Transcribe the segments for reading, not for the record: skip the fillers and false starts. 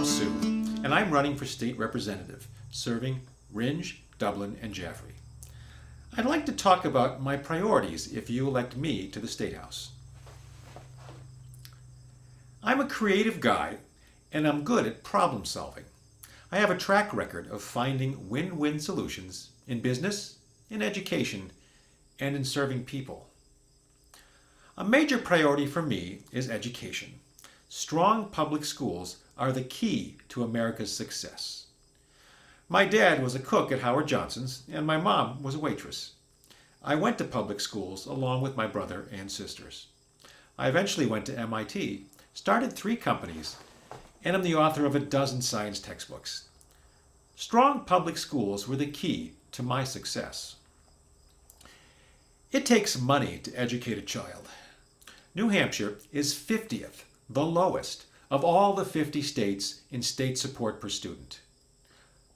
I'm Sue, and I'm running for state representative, serving Rindge, Dublin, and Jaffrey. I'd like to talk about my priorities if you elect me to the State House. I'm a creative guy, and I'm good at problem solving. I have a track record of finding win-win solutions in business, in education, and in serving people. A major priority for me is education. Strong public schools are the key to America's success. My dad was a cook at Howard Johnson's, and my mom was a waitress. I went to public schools along with my brother and sisters. I eventually went to MIT, started 3 companies, and am the author of a dozen science textbooks. Strong public schools were the key to my success. It takes money to educate a child. New Hampshire is 50th, the lowest, of all the 50 states in state support per student.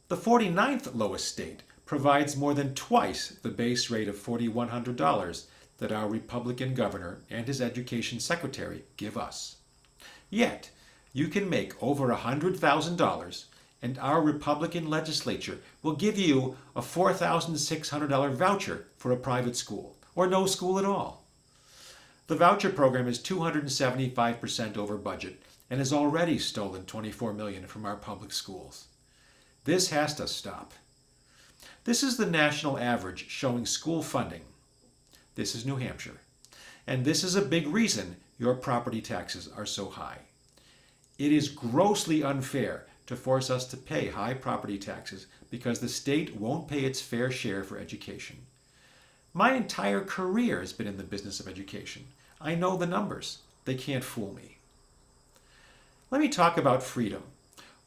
The 49th lowest state provides more than twice the base rate of $4,100 that our Republican governor and his education secretary give us. Yet, you can make over $100,000 and our Republican legislature will give you a $4,600 voucher for a private school, or no school at all. The voucher program is 275% over budget and has already stolen $24 million from our public schools. This has to stop. This is the national average showing school funding. This is New Hampshire. And this is a big reason your property taxes are so high. It is grossly unfair to force us to pay high property taxes because the state won't pay its fair share for education. My entire career has been in the business of education. I know the numbers. They can't fool me. Let me talk about freedom.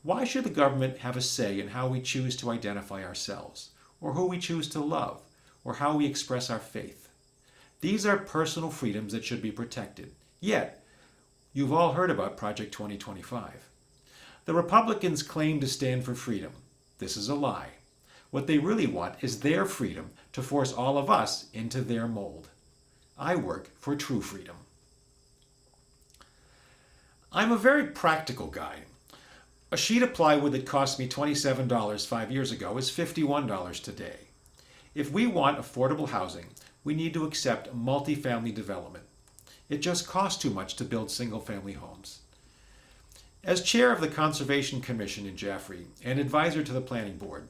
Why should the government have a say in how we choose to identify ourselves, or who we choose to love, or how we express our faith? These are personal freedoms that should be protected. Yet, you've all heard about Project 2025. The Republicans claim to stand for freedom. This is a lie. What they really want is their freedom to force all of us into their mold. I work for true freedom. I'm a very practical guy. A sheet of plywood that cost me $27 5 years ago is $51 today. If we want affordable housing, we need to accept multifamily development. It just costs too much to build single-family homes. As chair of the Conservation Commission in Jaffrey and advisor to the Planning Board,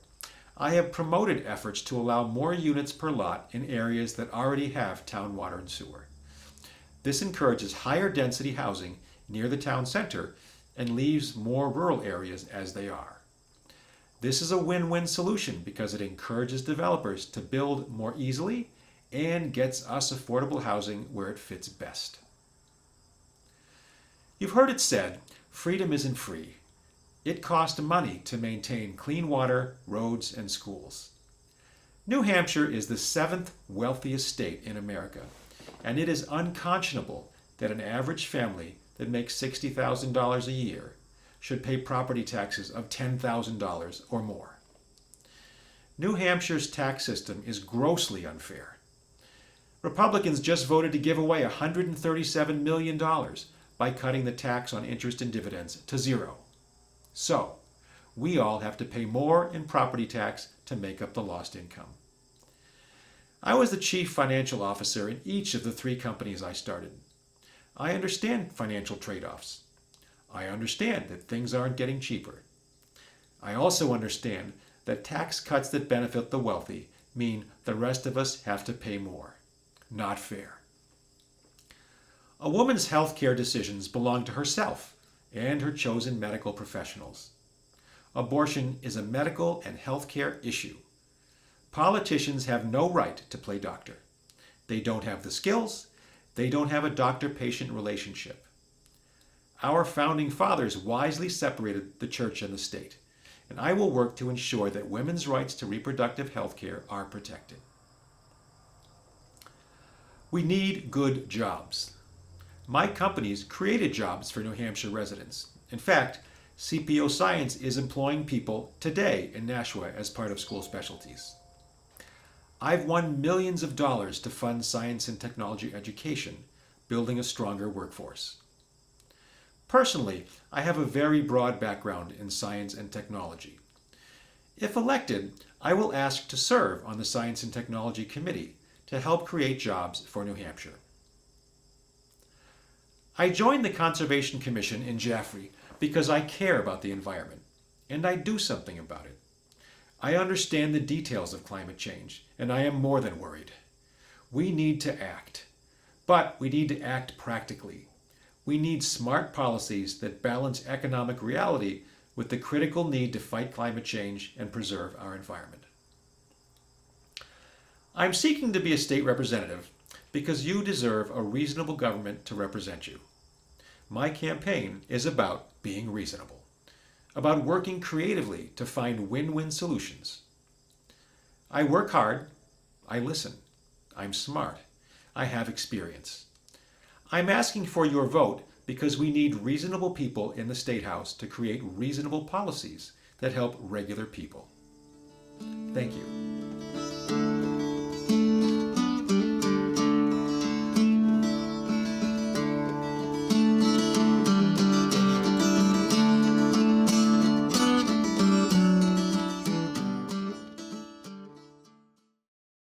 I have promoted efforts to allow more units per lot in areas that already have town water and sewer. This encourages higher density housing near the town center and leaves more rural areas as they are. This is a win-win solution because it encourages developers to build more easily and gets us affordable housing where it fits best. You've heard it said, freedom isn't free. It costs money to maintain clean water, roads, and schools. New Hampshire is the 7th wealthiest state in America, and it is unconscionable that an average family that makes $60,000 a year should pay property taxes of $10,000 or more. New Hampshire's tax system is grossly unfair. Republicans just voted to give away $137 million by cutting the tax on interest and dividends to zero. So, we all have to pay more in property tax to make up the lost income. I was the chief financial officer in each of the 3 companies I started. I understand financial trade-offs. I understand that things aren't getting cheaper. I also understand that tax cuts that benefit the wealthy mean the rest of us have to pay more. Not fair. A woman's health care decisions belong to herself and her chosen medical professionals. Abortion is a medical and health care issue. Politicians have no right to play doctor. They don't have the skills. They don't have a doctor-patient relationship. Our founding fathers wisely separated the church and the state, and I will work to ensure that women's rights to reproductive health care are protected. We need good jobs. My companies created jobs for New Hampshire residents. In fact, CPO Science is employing people today in Nashua as part of school specialties. I've won millions of dollars to fund science and technology education, building a stronger workforce. Personally, I have a very broad background in science and technology. If elected, I will ask to serve on the Science and Technology Committee to help create jobs for New Hampshire. I joined the Conservation Commission in Jaffrey because I care about the environment, and I do something about it. I understand the details of climate change, and I am more than worried. We need to act, but we need to act practically. We need smart policies that balance economic reality with the critical need to fight climate change and preserve our environment. I'm seeking to be a state representative because you deserve a reasonable government to represent you. My campaign is about being reasonable, about working creatively to find win-win solutions. I work hard, I listen, I'm smart, I have experience. I'm asking for your vote because we need reasonable people in the State House to create reasonable policies that help regular people. Thank you.